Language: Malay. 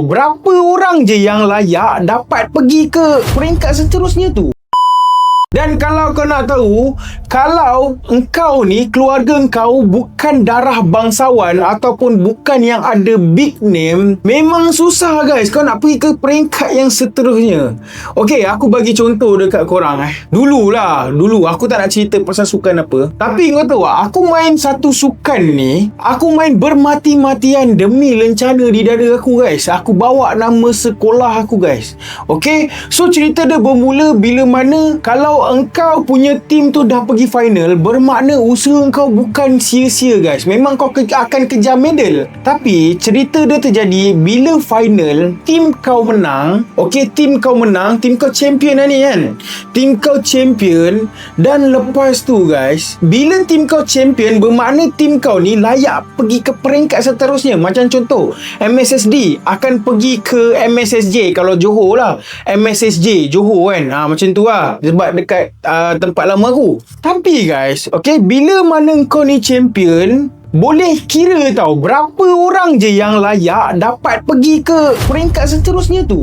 Berapa orang je yang layak dapat pergi ke peringkat seterusnya tu? Dan kalau kau nak tahu, kalau engkau ni, keluarga engkau bukan darah bangsawan ataupun bukan yang ada big name, memang susah guys kau nak pergi ke peringkat yang seterusnya. Okey, aku bagi contoh dekat korang Dulu aku tak nak cerita pasal sukan apa. Tapi kau tahu aku main satu sukan ni, aku main bermati-matian demi lencana di dada aku guys. Aku bawa nama sekolah aku guys. Okey, so cerita dia bermula bila mana kalau engkau punya tim tu dah pergi final, bermakna usaha engkau bukan sia-sia guys. Memang kau akan kejar medal. Tapi cerita dia terjadi bila final, tim kau menang. Okey, tim kau menang, tim kau champion lah ni kan. Tim kau champion, dan lepas tu guys, bila tim kau champion, bermakna tim kau ni layak pergi ke peringkat seterusnya. Macam contoh MSSD akan pergi ke MSSJ kalau Johor lah, MSSJ Johor kan. Macam tu lah, sebab dekat tempat lama aku. Tapi guys, okay, bila mana kau ni champion, boleh kira tau berapa orang je yang layak dapat pergi ke peringkat seterusnya tu.